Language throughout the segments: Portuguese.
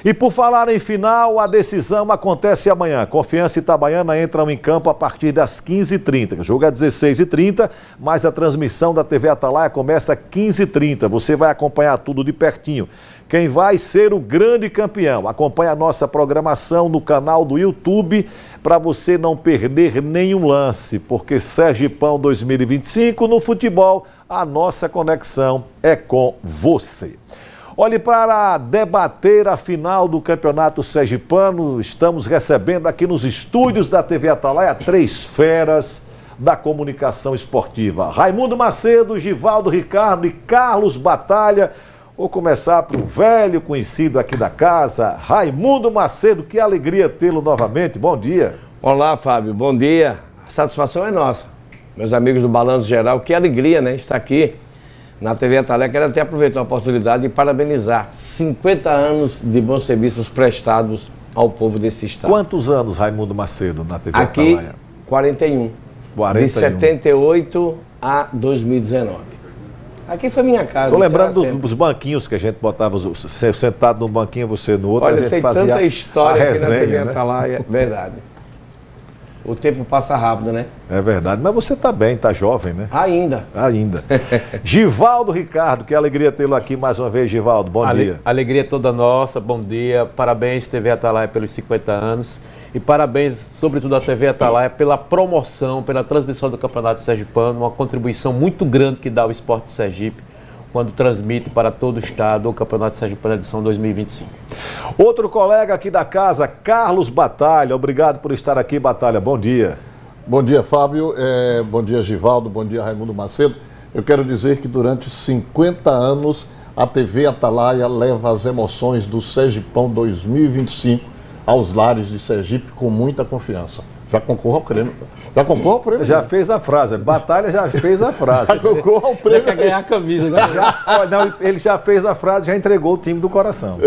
E por falar em final, a decisão acontece amanhã. Confiança e Itabaiana entram em campo a partir das 15h30. O jogo é 16h30, mas a transmissão da TV Atalaia começa às 15h30. Você vai acompanhar tudo de pertinho. Quem vai ser o grande campeão? Acompanhe a nossa programação no canal do YouTube para você não perder nenhum lance, porque Sergipão 2025 no futebol, a nossa conexão é com você. Olhe, para debater a final do Campeonato Sergipano, estamos recebendo aqui nos estúdios da TV Atalaia 3 feras da comunicação esportiva. Raimundo Macedo, Givaldo Ricardo e Carlos Batalha. Vou começar para o velho conhecido aqui da casa, Raimundo Macedo. Que alegria tê-lo novamente. Bom dia. Olá, Fábio. Bom dia. A satisfação é nossa. Meus amigos do Balanço Geral, que alegria, né? Estar aqui na TV Atalaia. Quero até aproveitar a oportunidade e parabenizar 50 anos de bons serviços prestados ao povo desse estado. Quantos anos, Raimundo Macedo, na TV aqui, Atalaia? 41. De 78 a 2019. Aqui foi minha casa. Estou lembrando dos banquinhos que a gente botava, sentado num banquinho, você no outro. Olha, a gente tem fazia tanta história a resenha, aqui na TV né? Atalaia. Verdade. O tempo passa rápido, né? É verdade, mas você está bem, está jovem, né? Ainda. Givaldo Ricardo, que alegria tê-lo aqui mais uma vez, Givaldo. Bom dia. Alegria toda nossa, bom dia. Parabéns, TV Atalaia, pelos 50 anos. E parabéns, sobretudo, à TV Atalaia pela promoção, pela transmissão do Campeonato Sergipano, uma contribuição muito grande que dá ao Esporte de Sergipe, quando transmite para todo o estado o Campeonato Sergipano edição 2025. Outro colega aqui da casa, Carlos Batalha. Obrigado por estar aqui, Batalha. Bom dia. Bom dia, Fábio. Bom dia, Givaldo. Bom dia, Raimundo Macedo. Eu quero dizer que durante 50 anos a TV Atalaia leva as emoções do Sergipão 2025 aos lares de Sergipe com muita confiança. Já concorra ao prêmio. Já concorra ao prêmio. Já fez a frase. Batalha já fez a frase. Já concorra ao prêmio. Já quer ganhar a camisa, né? Ele já fez a frase, já entregou o time do coração.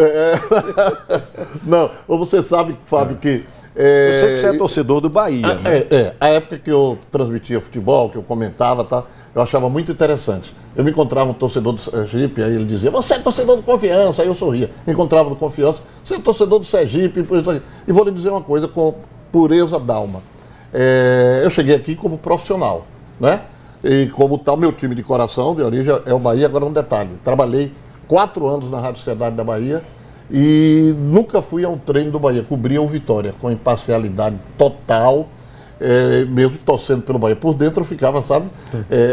Não, você sabe, Fábio, que... Eu sei que você é torcedor do Bahia. Né? A época que eu transmitia futebol, que eu comentava, tá, eu achava muito interessante. Eu me encontrava um torcedor do Sergipe, aí ele dizia, você é torcedor do Confiança, aí eu sorria. Me encontrava do Confiança, você é torcedor do Sergipe, e vou lhe dizer uma coisa com pureza d'alma. Eu cheguei aqui como profissional, né? E como tal, meu time de coração, de origem, é o Bahia. Agora um detalhe, trabalhei 4 anos na Rádio Cidade da Bahia, e nunca fui a um treino do Bahia, cobria o Vitória, com imparcialidade total, mesmo torcendo pelo Bahia. Por dentro eu ficava, sabe?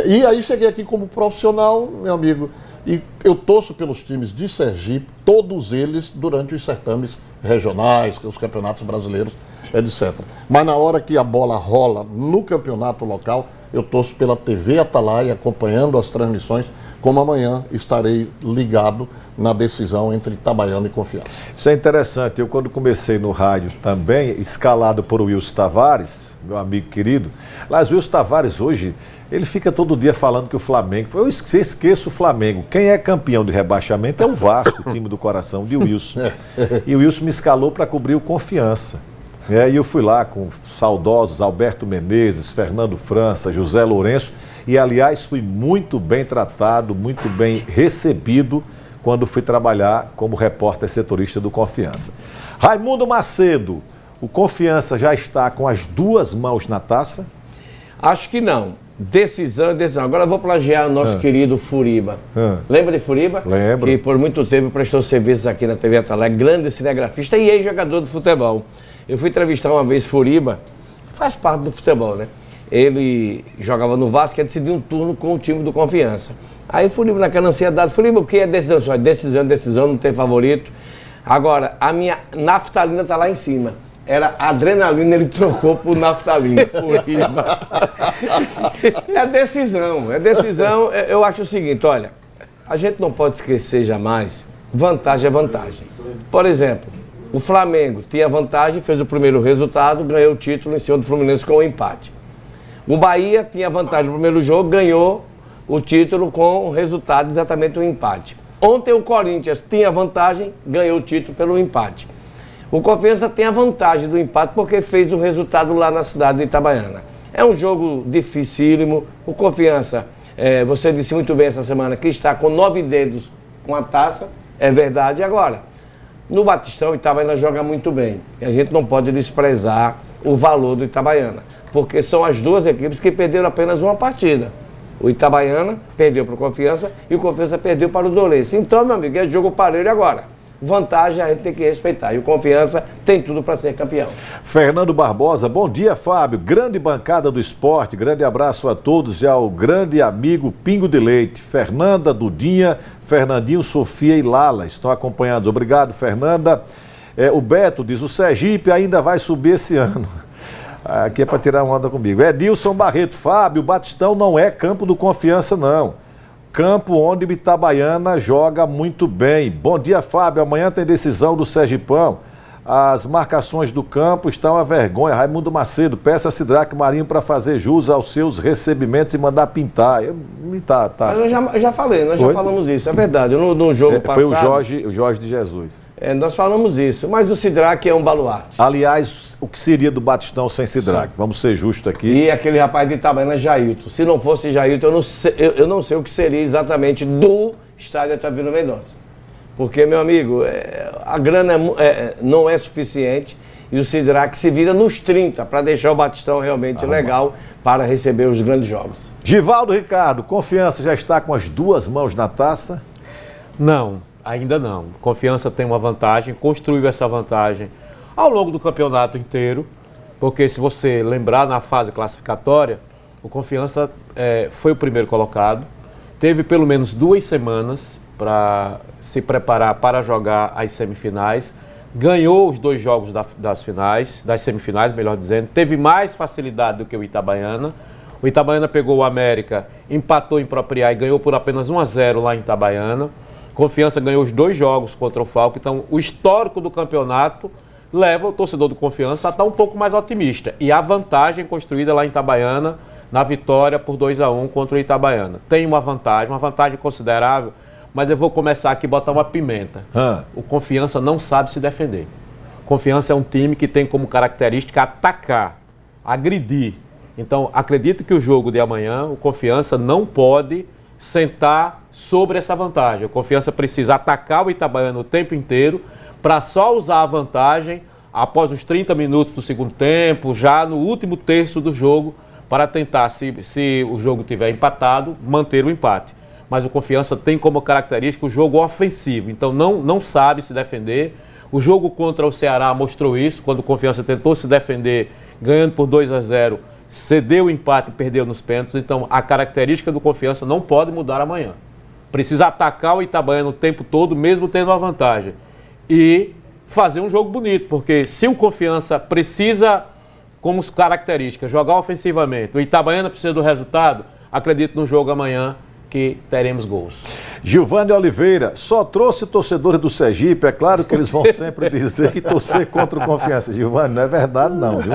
E aí cheguei aqui como profissional, meu amigo, e eu torço pelos times de Sergipe, todos eles durante os certames regionais, os campeonatos brasileiros, etc. Mas na hora que a bola rola no campeonato local, eu torço pela TV Atalaia, acompanhando as transmissões, como amanhã estarei ligado na decisão entre Itabaiana e Confiança. Isso é interessante. Eu, quando comecei no rádio também, escalado por Wilson Tavares, meu amigo querido, mas o Wilson Tavares hoje, ele fica todo dia falando que o Flamengo... Eu esqueço o Flamengo. Quem é campeão de rebaixamento é o Vasco, o time do coração de Wilson. E o Wilson me escalou para cobrir o Confiança. E eu fui lá com saudosos Alberto Menezes, Fernando França, José Lourenço, e aliás fui muito bem tratado, muito bem recebido quando fui trabalhar como repórter setorista do Confiança. Raimundo Macedo, o Confiança já está com as 2 mãos na taça? Acho que não. Decisão. Agora eu vou plagiar o nosso querido Furiba. Lembra de Furiba? Lembro. Que por muito tempo prestou serviços aqui na TV Atalaia, grande cinegrafista e ex-jogador de futebol. Eu fui entrevistar uma vez Furiba, faz parte do futebol, né? Ele jogava no Vasco e ia decidir um turno com o time do Confiança. Aí Furiba, naquela ansiedade, Furiba, o que é decisão? Só decisão, não tem favorito. Agora, a minha naftalina tá lá em cima. Era adrenalina, ele trocou por naftalina. Furiba. É decisão. Eu acho o seguinte, olha, a gente não pode esquecer jamais, vantagem é vantagem. Por exemplo, o Flamengo tinha vantagem, fez o primeiro resultado, ganhou o título em cima do Fluminense com um empate. O Bahia tinha vantagem no primeiro jogo, ganhou o título com o resultado exatamente um empate. Ontem o Corinthians tinha vantagem, ganhou o título pelo empate. O Confiança tem a vantagem do empate porque fez o resultado lá na cidade de Itabaiana. É um jogo dificílimo. O Confiança, você disse muito bem essa semana, que está com 9 dedos com a taça, é verdade. Agora, No Batistão, o Itabaiana joga muito bem. E a gente não pode desprezar o valor do Itabaiana, porque são as duas equipes que perderam apenas uma partida. O Itabaiana perdeu para o Confiança e o Confiança perdeu para o Dolense. Então, meu amigo, é jogo parelho agora. Vantagem a gente tem que respeitar. E o Confiança tem tudo para ser campeão. Fernando Barbosa, bom dia, Fábio. Grande bancada do esporte, grande abraço a todos e ao grande amigo Pingo de Leite. Fernanda, Dudinha, Fernandinho, Sofia e Lala estão acompanhados. Obrigado, Fernanda. O Beto diz, o Sergipe ainda vai subir esse ano. Aqui é para tirar uma onda comigo. Edilson Barreto, Fábio, o Batistão não é campo do Confiança, não. Campo onde o Itabaiana joga muito bem. Bom dia, Fábio. Amanhã tem decisão do Sergipão. As marcações do campo estão a vergonha. Raimundo Macedo, peça a Sidraque Marinho para fazer jus aos seus recebimentos e mandar pintar. Mas eu já falei, nós já falamos isso, é verdade. No jogo passado... Foi o Jorge de Jesus. Nós falamos isso, mas o Sidraque é um baluarte. Aliás, o que seria do Batistão sem Sidraque? Vamos ser justos aqui. E aquele rapaz de Itabaiana, Jailton. Se não fosse Jailton, eu não sei o que seria exatamente do estádio Otávio Mendonça. Porque, meu amigo, a grana não é suficiente e o Sidraque se vira nos 30 para deixar o Batistão realmente legal para receber os grandes jogos. Givaldo Ricardo, Confiança já está com as duas mãos na taça? Não, ainda não. Confiança tem uma vantagem, construiu essa vantagem ao longo do campeonato inteiro, porque se você lembrar na fase classificatória, o Confiança foi o primeiro colocado, teve pelo menos 2 semanas para se preparar para jogar as semifinais, ganhou os 2 jogos das semifinais, melhor dizendo, teve mais facilidade do que o Itabaiana. O Itabaiana pegou o América, empatou em Propriá e ganhou por apenas 1-0 lá em Itabaiana. Confiança ganhou os 2 jogos contra o Falco, então o histórico do campeonato leva o torcedor do Confiança a estar um pouco mais otimista. E a vantagem construída lá em Itabaiana, na vitória por 2-1 contra o Itabaiana. Tem uma vantagem considerável, mas eu vou começar aqui a botar uma pimenta. O Confiança não sabe se defender. Confiança é um time que tem como característica atacar, agredir. Então, acredito que o jogo de amanhã, o Confiança não pode sentar sobre essa vantagem. O Confiança precisa atacar o Itabaiana o tempo inteiro para só usar a vantagem após os 30 minutos do segundo tempo, já no último terço do jogo, para tentar, se o jogo tiver empatado, manter o empate. Mas o Confiança tem como característica o jogo ofensivo, então não sabe se defender. O jogo contra o Ceará mostrou isso, quando o Confiança tentou se defender, ganhando por 2-0, cedeu o empate e perdeu nos pênaltis. Então a característica do Confiança não pode mudar amanhã. Precisa atacar o Itabaiana o tempo todo, mesmo tendo a vantagem. E fazer um jogo bonito, porque se o Confiança precisa, como características, jogar ofensivamente, o Itabaiana precisa do resultado, acredito no jogo amanhã que teremos gols. Gilvane Oliveira, só trouxe torcedores do Sergipe, é claro que eles vão sempre dizer que torcer contra o Confiança. Gilvane, não é verdade não, viu?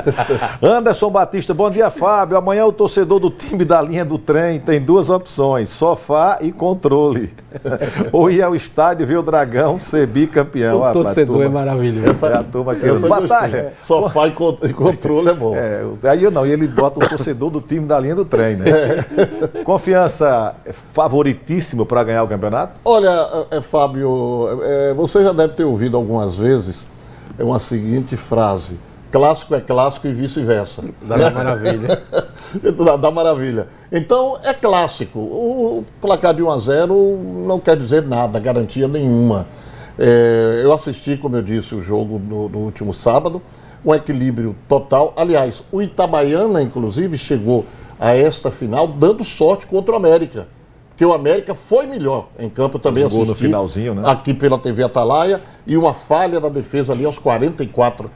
Anderson Batista, bom dia, Fábio. Amanhã o torcedor do time da linha do trem tem 2 opções, sofá e controle. Ou ir ao estádio ver o Dragão ser bicampeão. O torcedor é maravilhoso. A turma aqui, batalha. Sofá e controle é bom. Aí não, e ele bota o torcedor do time da linha do trem, né? Confiança favoritíssimo para ganhar o campeonato? Olha, Fábio, você já deve ter ouvido algumas vezes uma seguinte frase: clássico é clássico e vice-versa. Da maravilha. Da maravilha. Então, é clássico. O placar de 1-0 não quer dizer nada, garantia nenhuma. Eu assisti, como eu disse, o jogo no último sábado, um equilíbrio total. Aliás, o Itabaiana, inclusive, chegou a esta final dando sorte contra o América. Porque o América foi melhor em campo, também assisti no finalzinho, né? Aqui pela TV Atalaia, e uma falha da defesa ali aos 44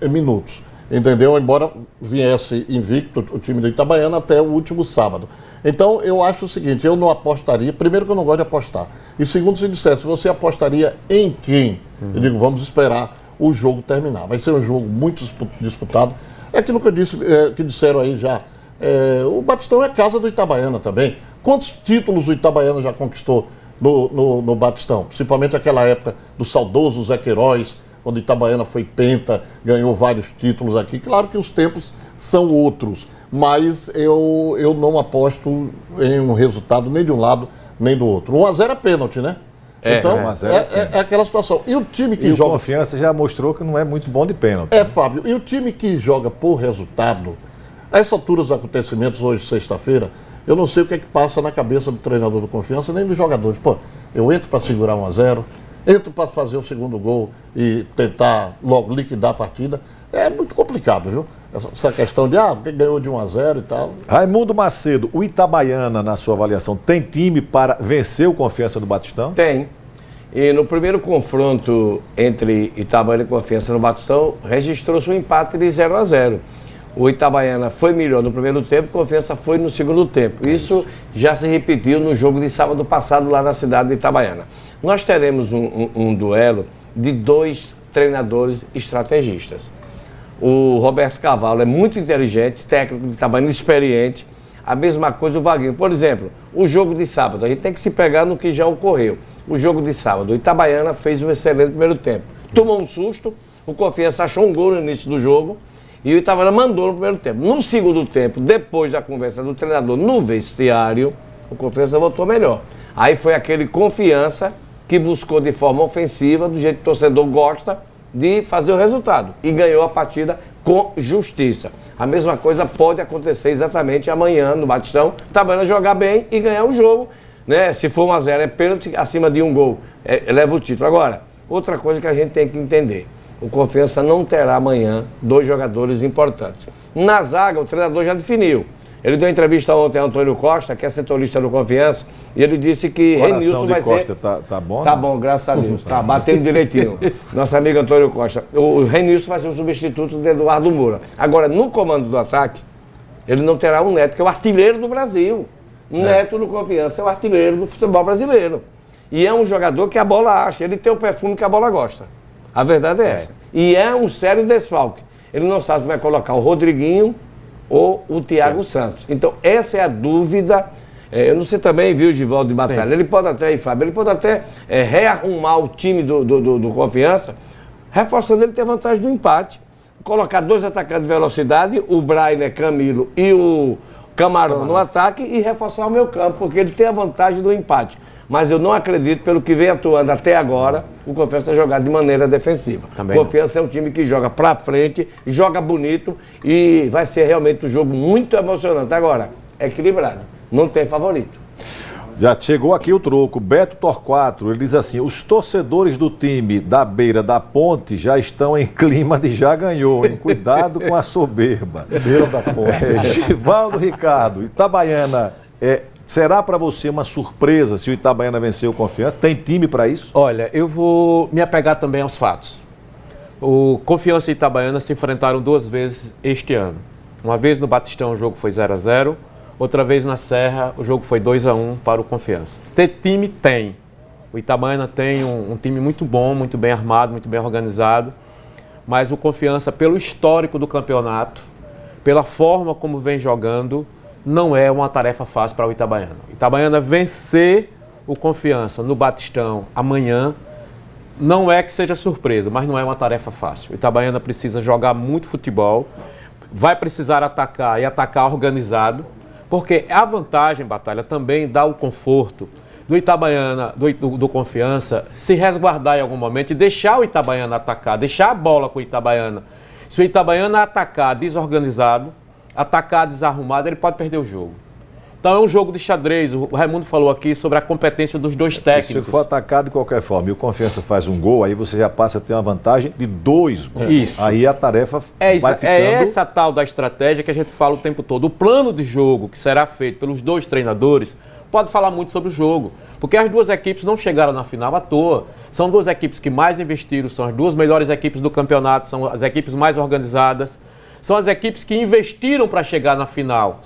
minutos. Entendeu? Embora viesse invicto o time do Itabaiana até o último sábado. Então, eu acho o seguinte, eu não apostaria, primeiro que eu não gosto de apostar, e segundo, se dissesse, você apostaria em quem? Eu digo, vamos esperar o jogo terminar. Vai ser um jogo muito disputado. É aquilo que eu disse, que disseram aí já, o Batistão é casa do Itabaiana também. Quantos títulos o Itabaiana já conquistou no Batistão? Principalmente aquela época do saudoso Zé Queiroz, quando o Itabaiana foi penta, ganhou vários títulos aqui. Claro que os tempos são outros, mas eu não aposto em um resultado nem de um lado nem do outro. 1-0 é pênalti, né? Então, 1 a 0 é aquela situação. E o time que E o joga... Confiança já mostrou que não é muito bom de pênalti. Fábio, e o time que joga por resultado, a essa altura dos acontecimentos, hoje, sexta-feira, eu não sei o que é que passa na cabeça do treinador do Confiança, nem dos jogadores. Pô, eu entro para segurar 1 a 0, entro para fazer o segundo gol e tentar logo liquidar a partida. É muito complicado, viu? Essa questão de, porque ganhou de 1 a 0 e tal. Raimundo Macedo, o Itabaiana, na sua avaliação, tem time para vencer o Confiança do Batistão? Tem. E no primeiro confronto entre Itabaiana e Confiança no Batistão, registrou-se um empate de 0 a 0. O Itabaiana foi melhor no primeiro tempo, Confiança foi no segundo tempo. Isso já se repetiu no jogo de sábado passado lá na cidade de Itabaiana. Nós teremos um duelo de 2 treinadores estrategistas. O Roberto Cavalo é muito inteligente, técnico de Itabaiana, experiente. A mesma coisa o Vaguinho. Por exemplo, o jogo de sábado, a gente tem que se pegar no que já ocorreu. O jogo de sábado, o Itabaiana fez um excelente primeiro tempo. Tomou um susto, o Confiança achou um gol no início do jogo e o Itabaiana mandou no primeiro tempo. No segundo tempo, depois da conversa do treinador no vestiário, o Confiança voltou melhor. Aí foi aquele Confiança que buscou de forma ofensiva, do jeito que o torcedor gosta, de fazer o resultado. E ganhou a partida com justiça. A mesma coisa pode acontecer exatamente amanhã no Batistão. O Itabaiana jogar bem e ganhar o jogo. Né? Se for 1 a 0 é pênalti, acima de um gol leva o título. Agora, outra coisa que a gente tem que entender. O Confiança não terá amanhã 2 jogadores importantes. Na zaga, o treinador já definiu. Ele deu entrevista ontem a Antônio Costa, que é setorista do Confiança, e ele disse que Renilson vai Costa ser... tá bom? Tá bom, graças a Deus. Tá batendo direitinho. Nosso amigo Antônio Costa. O Renilson vai ser o substituto de Eduardo Moura. Agora, no comando do ataque, ele não terá um Neto, que é o artilheiro do Brasil. Neto do Confiança é o artilheiro do futebol brasileiro. E é um jogador que a bola acha. Ele tem o perfume que a bola gosta. A verdade é essa. E é um sério desfalque. Ele não sabe se vai colocar o Rodriguinho ou o Thiago Santos. Então, essa é a dúvida. Eu não sei também, viu, Givaldo de Batalha? Sim. Ele pode até, Fábio, ele pode até rearrumar o time do Confiança, reforçando ele ter vantagem do empate. Colocar 2 atacantes de velocidade, o Brainer, Camilo e o Camarão no ataque e reforçar o meu campo, porque ele tem a vantagem do empate. Mas eu não acredito, pelo que vem atuando até agora, o Confiança jogar de maneira defensiva. O Confiança é um time que joga pra frente, joga bonito e vai ser realmente um jogo muito emocionante. Agora, equilibrado, não tem favorito. Já chegou aqui o troco. Beto Torquato, ele diz assim: os torcedores do time da beira da ponte já estão em clima de já ganhou, hein? Cuidado com a soberba. Beira da ponte. Givaldo Ricardo, Itabaiana, será para você uma surpresa se o Itabaiana vencer o Confiança? Tem time para isso? Olha, eu vou me apegar também aos fatos. O Confiança e Itabaiana se enfrentaram 2 vezes este ano. Uma vez no Batistão o jogo foi 0 a 0, outra vez na Serra o jogo foi 2 a 1 para o Confiança. Ter time tem. O Itabaiana tem um time muito bom, muito bem armado, muito bem organizado, mas o Confiança, pelo histórico do campeonato, pela forma como vem jogando, não é uma tarefa fácil para o Itabaiana. O Itabaiana vencer o Confiança no Batistão amanhã não é que seja surpresa, mas não é uma tarefa fácil. O Itabaiana precisa jogar muito futebol, vai precisar atacar e atacar organizado, porque a vantagem, Batalha, também dá o conforto do Itabaiana, do Confiança, se resguardar em algum momento e deixar o Itabaiana atacar, deixar a bola com o Itabaiana. Se o Itabaiana atacar desorganizado, atacar desarrumado, ele pode perder o jogo. Então é um jogo de xadrez. O Raimundo falou aqui sobre a competência dos 2 técnicos. Se for atacado de qualquer forma e o Confiança faz um gol, aí você já passa a ter uma vantagem de 2 gols. Isso. Aí a tarefa vai ficando... É essa tal da estratégia que a gente fala o tempo todo. O plano de jogo que será feito pelos 2 treinadores pode falar muito sobre o jogo. Porque as 2 equipes não chegaram na final à toa. São 2 equipes que mais investiram, são as 2 melhores equipes do campeonato, são as equipes mais organizadas. São as equipes que investiram para chegar na final.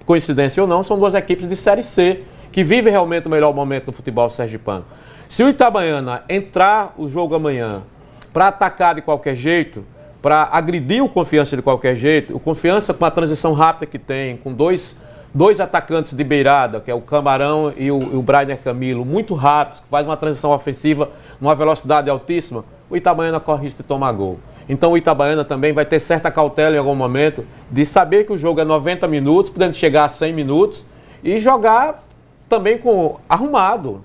Coincidência ou não, são 2 equipes de Série C, que vivem realmente o melhor momento do futebol sergipano. Se o Itabaiana entrar o jogo amanhã para atacar de qualquer jeito, para agredir o Confiança de qualquer jeito, o Confiança com a transição rápida que tem, com dois atacantes de beirada, que é o Camarão e o Brainer Camilo, muito rápidos, que faz uma transição ofensiva numa velocidade altíssima, o Itabaiana corre risco de tomar gol. Então o Itabaiana também vai ter certa cautela em algum momento de saber que o jogo é 90 minutos, podendo chegar a 100 minutos e jogar também arrumado.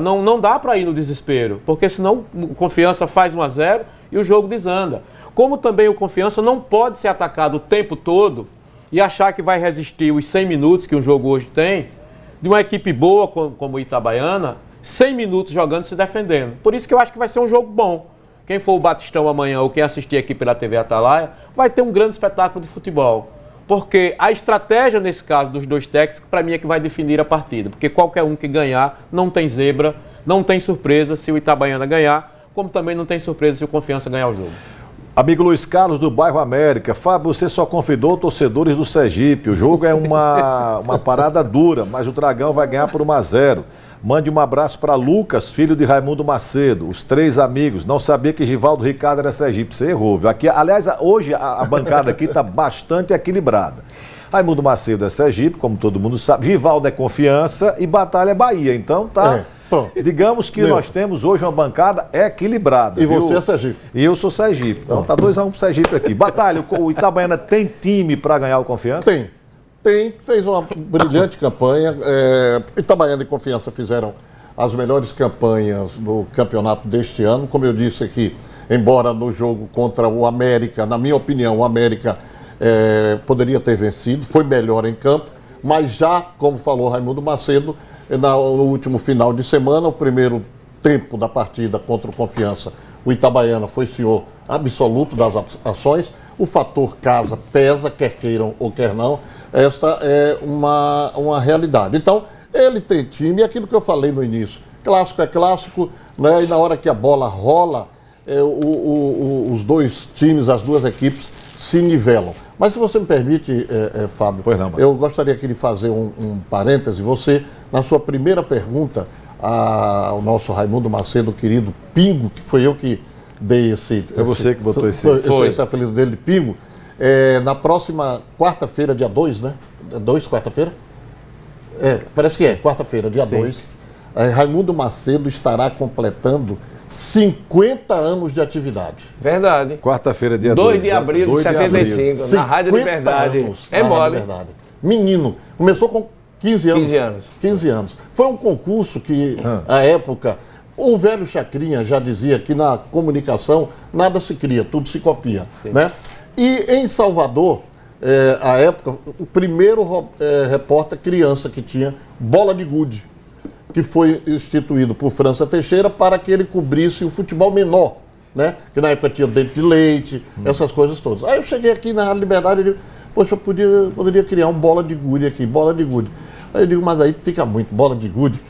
Não dá para ir no desespero, porque senão o Confiança faz 1-0 e o jogo desanda. Como também o Confiança não pode ser atacado o tempo todo e achar que vai resistir os 100 minutos que um jogo hoje tem, de uma equipe boa como o Itabaiana, 100 minutos jogando e se defendendo. Por isso que eu acho que vai ser um jogo bom. Quem for o Batistão amanhã ou quem assistir aqui pela TV Atalaia, vai ter um grande espetáculo de futebol. Porque a estratégia, nesse caso, dos dois técnicos, para mim é que vai definir a partida. Porque qualquer um que ganhar, não tem zebra, não tem surpresa se o Itabaiana ganhar, como também não tem surpresa se o Confiança ganhar o jogo. Amigo Luiz Carlos, do bairro América. Fábio, você só convidou torcedores do Sergipe. O jogo é uma parada dura, mas o Dragão vai ganhar por 1-0. Mande um abraço para Lucas, filho de Raimundo Macedo. Os 3 amigos. Não sabia que Givaldo Ricardo era Sergipe. Você errou, viu? Aqui, aliás, hoje a bancada aqui está bastante equilibrada. Raimundo Macedo é Sergipe, como todo mundo sabe. Givaldo é Confiança e Batalha é Bahia. Então tá... Digamos que nós temos hoje uma bancada equilibrada. E viu? você é Sergipe. E eu sou Sergipe. Então tá 2-1 pro Sergipe aqui. Batalha, o Itabaiana tem time para ganhar o Confiança? Fez uma brilhante campanha. Itabaiana e Confiança fizeram as melhores campanhas do campeonato deste ano. Como eu disse aqui, embora no jogo contra o América, na minha opinião, o América poderia ter vencido, foi melhor em campo, mas já, como falou Raimundo Macedo, no último final de semana, o primeiro tempo da partida contra o Confiança, o Itabaiana foi senhor absoluto das ações. O fator casa pesa, quer queiram ou quer não. Esta é uma realidade. Então, ele tem time, aquilo que eu falei no início. Clássico é clássico, né? E na hora que a bola rola, os dois times, as duas equipes se nivelam. Mas se você me permite, Fábio, eu gostaria aqui de fazer um parêntese. Você, na sua primeira pergunta ao nosso Raimundo Macedo, querido Pingo, que foi eu que dei esse... É você que botou esse apelido dele de Pingo. Na próxima quarta-feira, dia 2, né? 2, quarta-feira? Parece que quarta-feira, dia 2. Raimundo Macedo estará completando 50 anos de atividade. Verdade. Quarta-feira, dia 2. 2 de abril de 75, na Rádio Liberdade. É mole. Menino, começou com 15 anos. 15 anos. 15 anos. Foi um concurso que, à época, o velho Chacrinha já dizia que na comunicação nada se cria, tudo se copia. Né? E em Salvador, à época, o primeiro repórter criança que tinha bola de gude, que foi instituído por França Teixeira para que ele cobrisse o futebol menor, né? Que na época tinha dente de leite, essas coisas todas. Aí eu cheguei aqui na Rádio Liberdade e digo, poxa, eu poderia criar um bola de gude aqui, bola de gude. Aí eu digo, mas aí fica muito, bola de gude.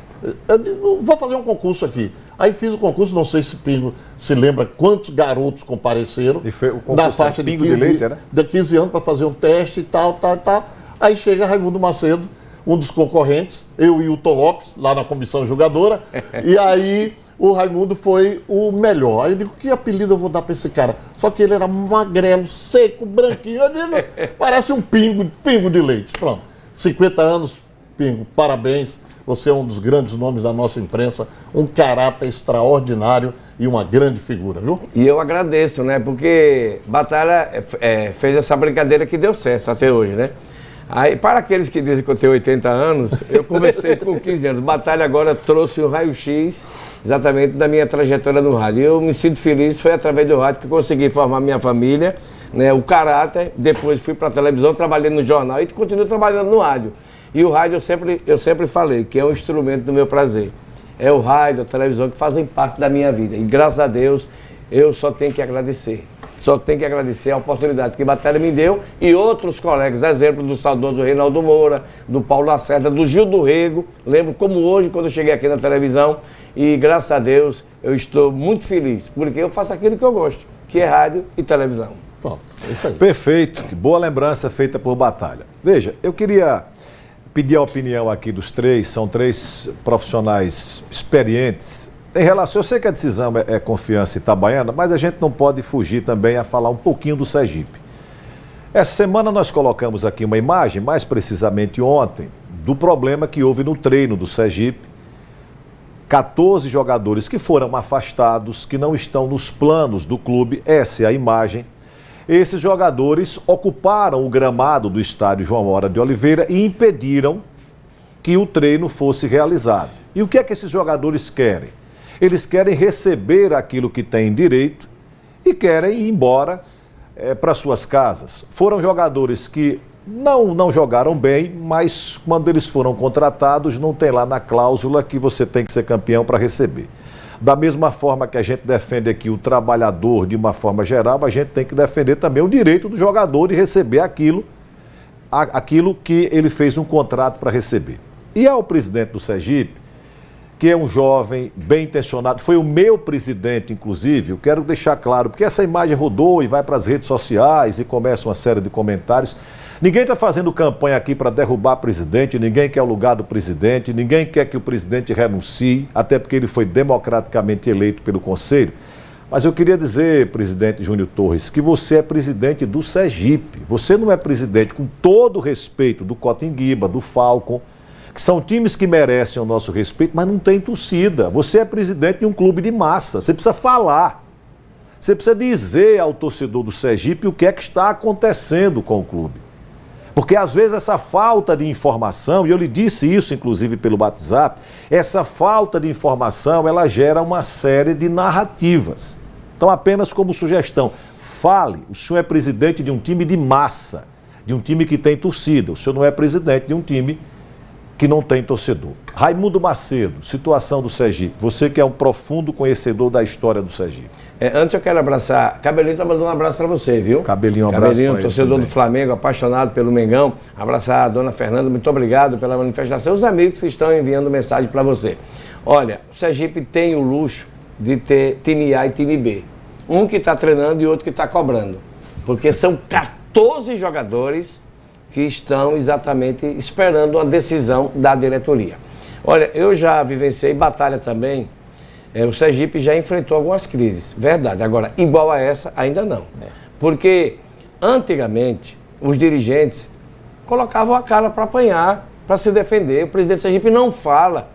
Eu digo, vou fazer um concurso aqui. Aí fiz o concurso, não sei se Pingo se lembra quantos garotos compareceram. E foi o concurso na faixa de 15, leite, né? De 15 anos para fazer um teste e tal. Aí chega Raimundo Macedo, um dos concorrentes, eu e o Tom Lopes, lá na comissão jogadora, e aí o Raimundo foi o melhor. Aí eu digo, que apelido eu vou dar para esse cara? Só que ele era magrelo, seco, branquinho, eu digo, parece um pingo de leite. Pronto, 50 anos, Pingo, parabéns, você é um dos grandes nomes da nossa imprensa, um caráter extraordinário e uma grande figura, viu? E eu agradeço, né, porque Batalha fez essa brincadeira que deu certo até hoje, né? Aí, para aqueles que dizem que eu tenho 80 anos, eu comecei com 15 anos. Batalha agora trouxe o raio-x exatamente da minha trajetória no rádio. Eu me sinto feliz, foi através do rádio que eu consegui formar minha família, né, o caráter. Depois fui para a televisão, trabalhei no jornal e continuo trabalhando no rádio. E o rádio eu sempre falei que é um instrumento do meu prazer. É o rádio, a televisão que fazem parte da minha vida. E graças a Deus, eu só tenho que agradecer. Só tenho que agradecer a oportunidade que Batalha me deu e outros colegas, exemplo do saudoso Reinaldo Moura, do Paulo Lacerda, do Gil do Rego. Lembro como hoje, quando eu cheguei aqui na televisão. E graças a Deus, eu estou muito feliz, porque eu faço aquilo que eu gosto, que é rádio e televisão. Pronto, é isso aí. Perfeito, que boa lembrança feita por Batalha. Veja, eu queria pedir a opinião aqui dos três, são 3 profissionais experientes. Em relação, eu sei que a decisão é Confiança Itabaiana, mas a gente não pode fugir também a falar um pouquinho do Sergipe. Essa semana nós colocamos aqui uma imagem, mais precisamente ontem, do problema que houve no treino do Sergipe. 14 jogadores que foram afastados, que não estão nos planos do clube, essa é a imagem. Esses jogadores ocuparam o gramado do estádio João Hora de Oliveira e impediram que o treino fosse realizado. E o que é que esses jogadores querem? Eles querem receber aquilo que têm direito e querem ir embora para suas casas. Foram jogadores que não jogaram bem, mas quando eles foram contratados, não tem lá na cláusula que você tem que ser campeão para receber. Da mesma forma que a gente defende aqui o trabalhador de uma forma geral, a gente tem que defender também o direito do jogador de receber aquilo que ele fez um contrato para receber. E ao presidente do Sergipe, que é um jovem bem intencionado, foi o meu presidente, inclusive, eu quero deixar claro, porque essa imagem rodou e vai para as redes sociais e começa uma série de comentários. Ninguém está fazendo campanha aqui para derrubar o presidente, ninguém quer o lugar do presidente, ninguém quer que o presidente renuncie, até porque ele foi democraticamente eleito pelo Conselho. Mas eu queria dizer, presidente Júnior Torres, que você é presidente do Sergipe. Você não é presidente, com todo o respeito, do Cotinguiba, do Falcon, que são times que merecem o nosso respeito, mas não tem torcida. Você é presidente de um clube de massa, você precisa falar. Você precisa dizer ao torcedor do Sergipe o que é que está acontecendo com o clube. Porque às vezes essa falta de informação, e eu lhe disse isso inclusive pelo WhatsApp, essa falta de informação ela gera uma série de narrativas. Então apenas como sugestão, fale, o senhor é presidente de um time de massa, de um time que tem torcida, o senhor não é presidente de um time que não tem torcedor. Raimundo Macedo, situação do Sergipe, você que é um profundo conhecedor da história do Sergipe. Antes eu quero abraçar, Cabelinho está mandando um abraço para você, viu? Cabelinho, um abraço Cabelinho, torcedor do Flamengo, apaixonado pelo Mengão. Abraçar a dona Fernanda, muito obrigado pela manifestação. Os amigos que estão enviando mensagem para você. Olha, o Sergipe tem o luxo de ter time A e time B. Um que está treinando e outro que está cobrando. Porque são 14 jogadores que estão exatamente esperando uma decisão da diretoria. Olha, eu já vivenciei batalha também. O Sergipe já enfrentou algumas crises, verdade. Agora, igual a essa, ainda não. Porque, antigamente, os dirigentes colocavam a cara para apanhar, para se defender. O presidente do Sergipe não fala.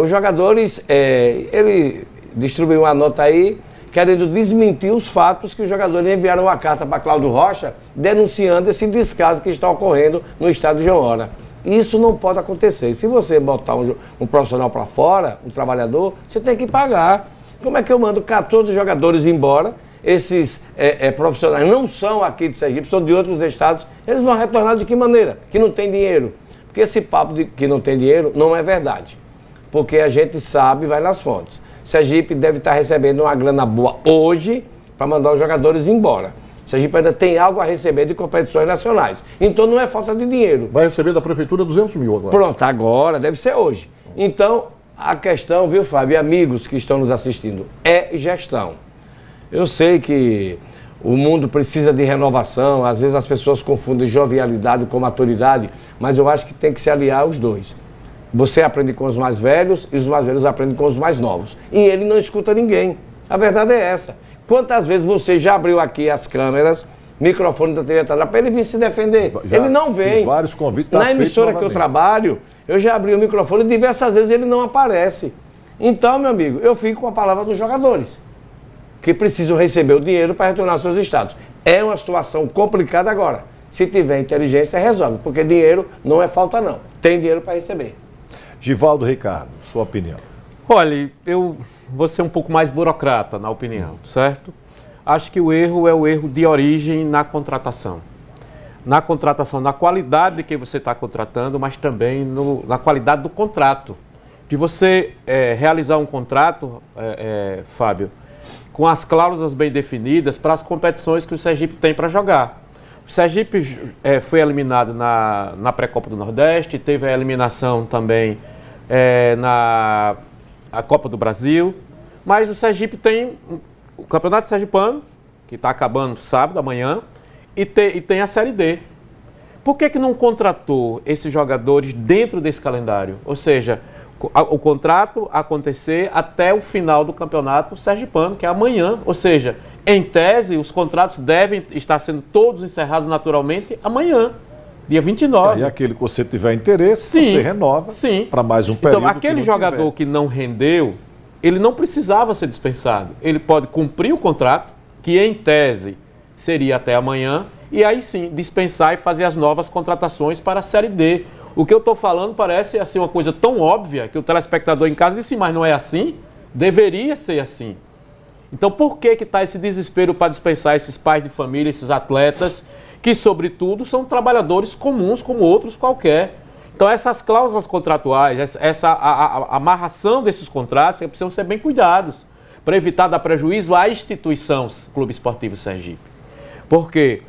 Os jogadores, ele distribuiu uma nota aí, querendo desmentir os fatos que os jogadores enviaram uma carta para Cláudio Rocha, denunciando esse descaso que está ocorrendo no estado de João Hora. Isso não pode acontecer. E se você botar um profissional para fora, um trabalhador, você tem que pagar. Como é que eu mando 14 jogadores embora? Esses profissionais não são aqui de Sergipe, são de outros estados. Eles vão retornar de que maneira? Que não tem dinheiro. Porque esse papo de que não tem dinheiro não é verdade. Porque a gente sabe, vai nas fontes. Sergipe deve estar recebendo uma grana boa hoje para mandar os jogadores embora. Sergipe ainda tem algo a receber de competições nacionais. Então não é falta de dinheiro. Vai receber da prefeitura 200 mil agora. Pronto, agora, deve ser hoje. Então, a questão, viu, Fábio, e amigos que estão nos assistindo, é gestão. Eu sei que o mundo precisa de renovação, às vezes as pessoas confundem jovialidade com maturidade, mas eu acho que tem que se aliar os dois. Você aprende com os mais velhos e os mais velhos aprendem com os mais novos. E ele não escuta ninguém. A verdade é essa. Quantas vezes você já abriu aqui as câmeras, microfone da TV Atalaya, para ele vir se defender? Ele não vem. Fiz vários convites. Na emissora que eu trabalho, eu já abri o microfone e diversas vezes ele não aparece. Então, meu amigo, eu fico com a palavra dos jogadores, que precisam receber o dinheiro para retornar aos seus estados. É uma situação complicada agora. Se tiver inteligência, resolve, porque dinheiro não é falta não. Tem dinheiro para receber. Givaldo Ricardo, sua opinião. Olha, eu vou ser um pouco mais burocrata na opinião, certo? Acho que o erro é o erro de origem na contratação. Na contratação, na qualidade de quem você está contratando, mas também na qualidade do contrato. De você realizar um contrato, Fábio, com as cláusulas bem definidas para as competições que o Sergipe tem para jogar. O Sergipe foi eliminado na pré-Copa do Nordeste, teve a eliminação também na Copa do Brasil, mas o Sergipe tem o Campeonato Sergipano, que está acabando sábado, amanhã, e tem a Série D. Por que não contratou esses jogadores dentro desse calendário? Ou seja, o contrato acontecer até o final do Campeonato Sergipano, que é amanhã. Ou seja, em tese, os contratos devem estar sendo todos encerrados naturalmente amanhã, dia 29. E aquele que você tiver interesse, sim, você renova para mais um período. Então, aquele jogador que não rendeu, ele não precisava ser dispensado. Ele pode cumprir o contrato, que em tese seria até amanhã, e aí sim, dispensar e fazer as novas contratações para a Série D. O que eu estou falando parece assim, uma coisa tão óbvia que o telespectador em casa disse, mas não é assim? Deveria ser assim. Então por que está esse desespero para dispensar esses pais de família, esses atletas, que sobretudo são trabalhadores comuns como outros qualquer? Então essas cláusulas contratuais, a amarração desses contratos precisam ser bem cuidados para evitar dar prejuízo à instituição Clube Esportivo Sergipe. Porque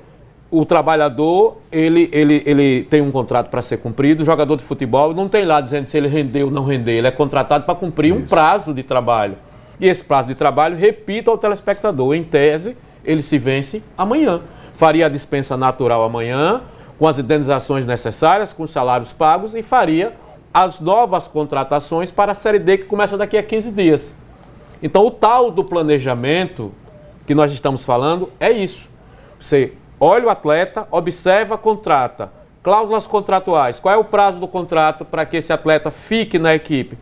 o trabalhador, ele tem um contrato para ser cumprido, o jogador de futebol não tem lá dizendo se ele rendeu ou não rendeu, ele é contratado para cumprir um prazo de trabalho. E esse prazo de trabalho, repito ao telespectador, em tese, ele se vence amanhã. Faria a dispensa natural amanhã, com as indenizações necessárias, com os salários pagos, e faria as novas contratações para a Série D, que começa daqui a 15 dias. Então, o tal do planejamento que nós estamos falando é isso. Você olha o atleta, observa, contrata. Cláusulas contratuais. Qual é o prazo do contrato para que esse atleta fique na equipe?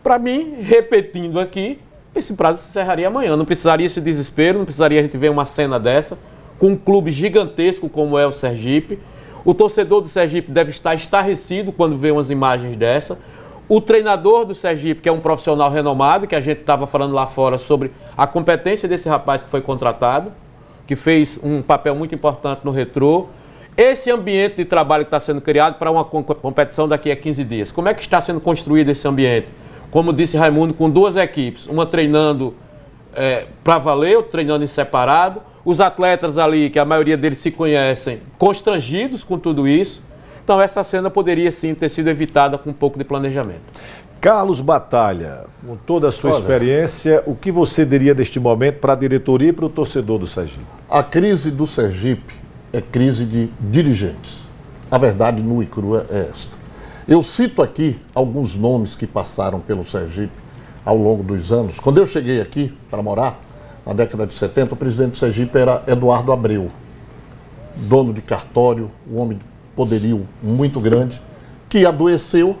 Para mim, repetindo aqui, esse prazo se encerraria amanhã. Não precisaria esse desespero, não precisaria a gente ver uma cena dessa, com um clube gigantesco como é o Sergipe. O torcedor do Sergipe deve estar estarrecido quando vê umas imagens dessa. O treinador do Sergipe, que é um profissional renomado, que a gente estava falando lá fora sobre a competência desse rapaz que foi contratado, que fez um papel muito importante no Retrô. Esse ambiente de trabalho que está sendo criado para uma competição daqui a 15 dias. Como é que está sendo construído esse ambiente? Como disse Raimundo, com duas equipes, uma treinando para valer, outra treinando em separado. Os atletas ali, que a maioria deles se conhecem, constrangidos com tudo isso. Então essa cena poderia sim ter sido evitada com um pouco de planejamento. Carlos Batalha, com toda a sua experiência, o que você diria deste momento para a diretoria e para o torcedor do Sergipe? A crise do Sergipe é crise de dirigentes. A verdade nua e crua é esta. Eu cito aqui alguns nomes que passaram pelo Sergipe ao longo dos anos. Quando eu cheguei aqui para morar, na década de 70, o presidente do Sergipe era Eduardo Abreu, dono de cartório, um homem de poderio muito grande, que adoeceu,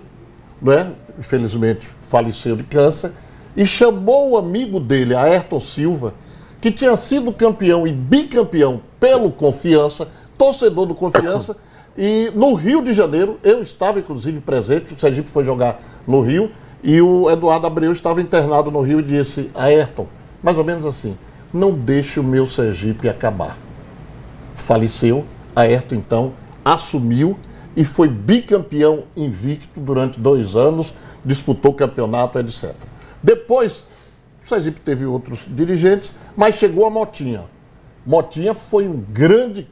né? Infelizmente faleceu de câncer, e chamou o amigo dele, Ayrton Silva, que tinha sido campeão e bicampeão pelo Confiança, torcedor do Confiança, e no Rio de Janeiro, eu estava inclusive presente, o Sergipe foi jogar no Rio, e o Eduardo Abreu estava internado no Rio e disse, Ayrton, mais ou menos assim, não deixe o meu Sergipe acabar. Faleceu, Ayrton então assumiu e foi bicampeão invicto durante 2 anos, disputou campeonato, etc. Depois, o Sergipe teve outros dirigentes, mas chegou a Motinha. Motinha foi um grande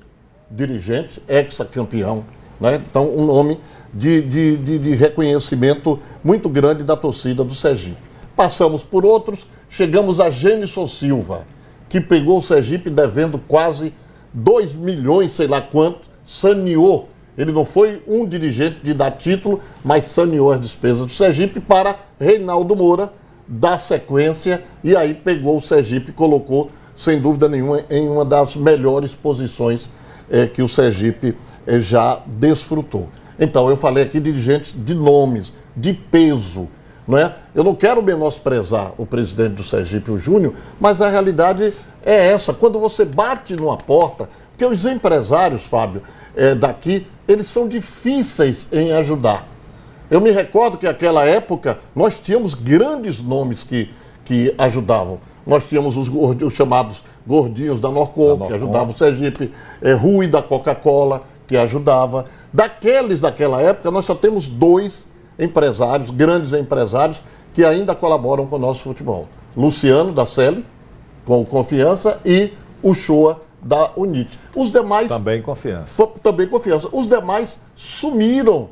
dirigente, ex-campeão, né? Então um nome de reconhecimento muito grande da torcida do Sergipe. Passamos por outros, chegamos a Gênison Silva, que pegou o Sergipe devendo quase 2 milhões, sei lá quanto, saneou. Ele não foi um dirigente de dar título, mas saneou as despesas do Sergipe para Reinaldo Moura dar sequência e aí pegou o Sergipe e colocou, sem dúvida nenhuma, em uma das melhores posições que o Sergipe já desfrutou. Então, eu falei aqui de dirigentes de nomes, de peso, não é? Eu não quero menosprezar o presidente do Sergipe, o Júnior, mas a realidade é essa. Quando você bate numa porta, porque os empresários, Fábio, daqui, eles são difíceis em ajudar. Eu me recordo que naquela época nós tínhamos grandes nomes que ajudavam. Nós tínhamos os chamados gordinhos da Norcom, que ajudavam o Sergipe, Rui da Coca-Cola, que ajudava. Daquela época, nós só temos 2 empresários, grandes empresários, que ainda colaboram com o nosso futebol. Luciano, da Selle, com o Confiança, e o Shoa, da Unite. Os demais... Também Confiança. Também Confiança. Os demais sumiram.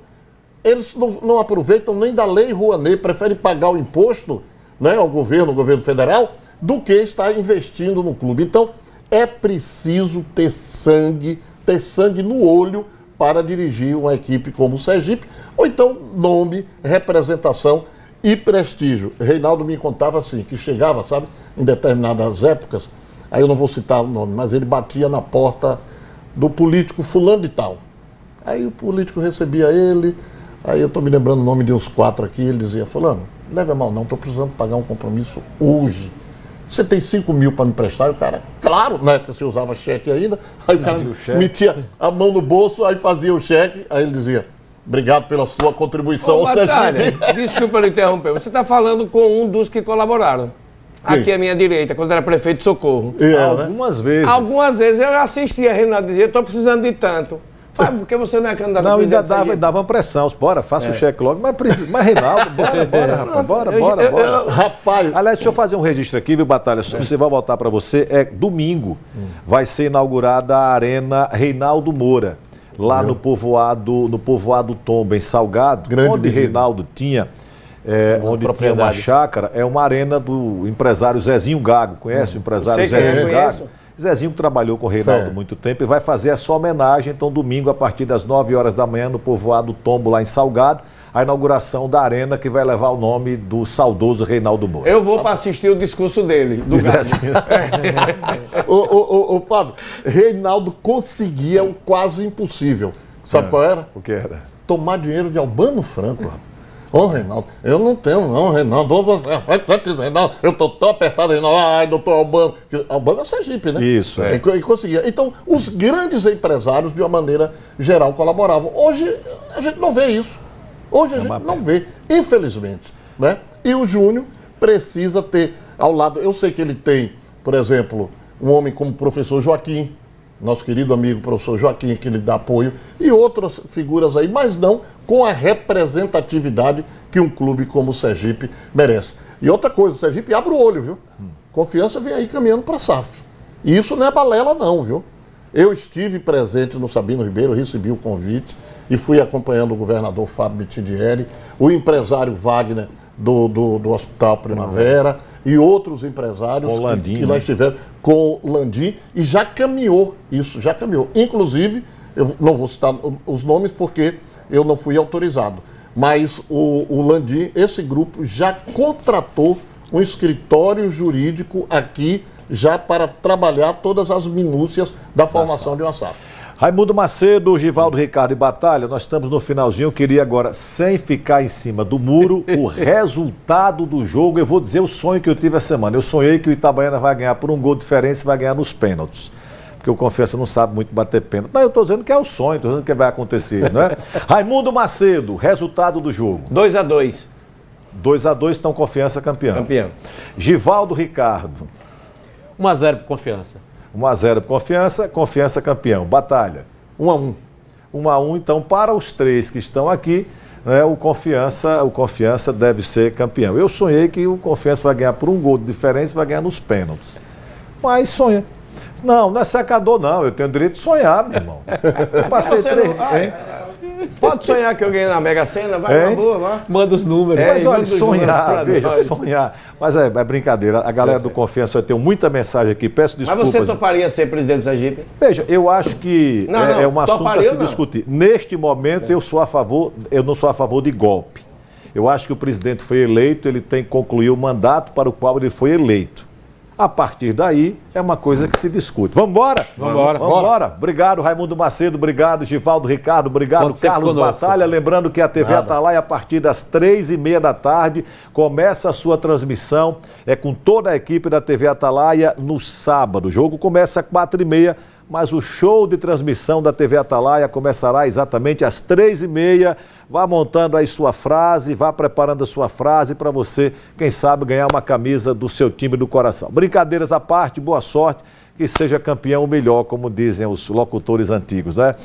Eles não aproveitam nem da Lei Rouanet, preferem pagar o imposto, né, ao governo federal, do que estar investindo no clube. Então, é preciso ter sangue no olho para dirigir uma equipe como o Sergipe, ou então nome, representação e prestígio. Reinaldo me contava assim, que chegava, sabe, em determinadas épocas, aí eu não vou citar o nome, mas ele batia na porta do político fulano de tal. Aí o político recebia ele, aí eu estou me lembrando o nome de uns 4 aqui, ele dizia, fulano, leve a mal não, estou precisando pagar um compromisso hoje. Você tem 5 mil para me prestar? E o cara, claro, na época você usava cheque ainda, aí o cara metia a mão no bolso, aí fazia o cheque, aí ele dizia, Obrigado pela sua contribuição Ô, ao Batalha, Sergipe. desculpa eu interromper. Você está falando com um dos que colaboraram. Quem? Aqui à minha direita, quando era prefeito de Socorro. Né? Algumas vezes. Algumas vezes eu assistia, Reinaldo dizia, estou precisando de tanto. Fábio, por que você não é candidato a Não, ainda presidente? dava uma pressão. Bora, faça o cheque logo. Mas Reinaldo, bora, rapaz. Bora. Rapaz, Aliás, deixa eu fazer um registro aqui, viu, Batalha? Se você vai voltar para você, domingo. Vai ser inaugurada a Arena Reinaldo Moura, lá no povoado Tomba, em Salgado, Grande onde medida. Reinaldo tinha, onde tinha uma propriedade. chácara, é uma arena do empresário Zezinho Gago. Conhece o empresário Sei quem é, Zezinho conheço. Gago? Zezinho que trabalhou com o Reinaldo há Certo. muito tempo e vai fazer essa homenagem, então, domingo, a partir das 9 horas da manhã, no povoado Tombo, lá em Salgado, a inauguração da arena que vai levar o nome do saudoso Reinaldo Moura. Eu vou para assistir o discurso dele, do Gado. Zezinho. ô, Fábio, Reinaldo conseguia o quase impossível. Sabe qual era? O que era? Tomar dinheiro de Albano Franco, rapaz. Ô, Reinaldo, eu não tenho, não, Reinaldo. Reinaldo, eu tô tão apertado, Reinaldo. Ai, doutor Albano. Albano é Sergipe, né? Isso, é. E conseguia. Então, os grandes empresários, de uma maneira geral, colaboravam. Hoje, a gente não vê isso. Hoje, a gente não vê, infelizmente. Né? E o Júnior precisa ter ao lado. Eu sei que ele tem, por exemplo, um homem como o professor Joaquim, nosso querido amigo professor Joaquim, que lhe dá apoio, e outras figuras aí, mas não com a representatividade que um clube como o Sergipe merece. E outra coisa, o Sergipe abre o olho, viu? Confiança vem aí caminhando para a SAF. E isso não é balela não, viu? Eu estive presente no Sabino Ribeiro, recebi o convite e fui acompanhando o governador Fábio Mitidieri, o empresário Wagner do Hospital Primavera e outros empresários Com o Landim, que lá né? estiveram com o Landim e já caminhou isso, já caminhou. Inclusive, eu não vou citar os nomes porque eu não fui autorizado, mas o Landim, esse grupo já contratou um escritório jurídico aqui já para trabalhar todas as minúcias da formação de uma SAF. Raimundo Macedo, Givaldo Ricardo e Batalha, nós estamos no finalzinho. Eu queria agora, sem ficar em cima do muro, o resultado do jogo. Eu vou dizer o sonho que eu tive essa semana. Eu sonhei que o Itabaiana vai ganhar por um gol de diferença e vai ganhar nos pênaltis. Porque o Confiança não sabe muito bater pênalti. Não, eu estou dizendo que é o sonho, estou dizendo que vai acontecer, não é? Raimundo Macedo, resultado do jogo. 2-2, 2-2, então Confiança campeão. campeão. Givaldo Ricardo, 1-0 pro Confiança. 1-0 para Confiança, Confiança campeão. Batalha. 1-1. 1-1, então, para os três que estão aqui, né, o Confiança deve ser campeão. Eu sonhei que o Confiança vai ganhar por um gol de diferença e vai ganhar nos pênaltis. Mas sonha. Não é secador, não. Eu tenho o direito de sonhar, meu irmão. Eu passei Você três. não- Hein? Pode sonhar que eu ganhei na Mega Sena, vai Hein? na boa, vai. Manda os números. Mas e olha, manda os sonhar, números pra veja, nós. sonhar. Mas é brincadeira. A galera do Confiança, eu tenho muita mensagem aqui, peço Mas desculpas. você toparia ser presidente do Sergipe? Veja, eu acho que Não, é um assunto toparia a se ou não? discutir. Neste momento, eu não sou a favor de golpe. Eu acho que o presidente foi eleito, ele tem que concluir o mandato para o qual ele foi eleito. A partir daí, é uma coisa que se discute. Vamos embora? Vambora. Vamos embora. Obrigado, Raimundo Macedo. Obrigado, Givaldo Ricardo. Obrigado, Pode ser Carlos conosco. Batalha. Lembrando que a TV Atalaia, a partir das 3h30 da tarde, começa a sua transmissão. É com toda a equipe da TV Atalaia no sábado. O jogo começa às 4h30. Mas o show de transmissão da TV Atalaia começará exatamente às 3h30. Vá montando aí sua frase, vá preparando a sua frase para você, quem sabe, ganhar uma camisa do seu time do coração. Brincadeiras à parte, boa sorte, que seja campeão o melhor, como dizem os locutores antigos, né?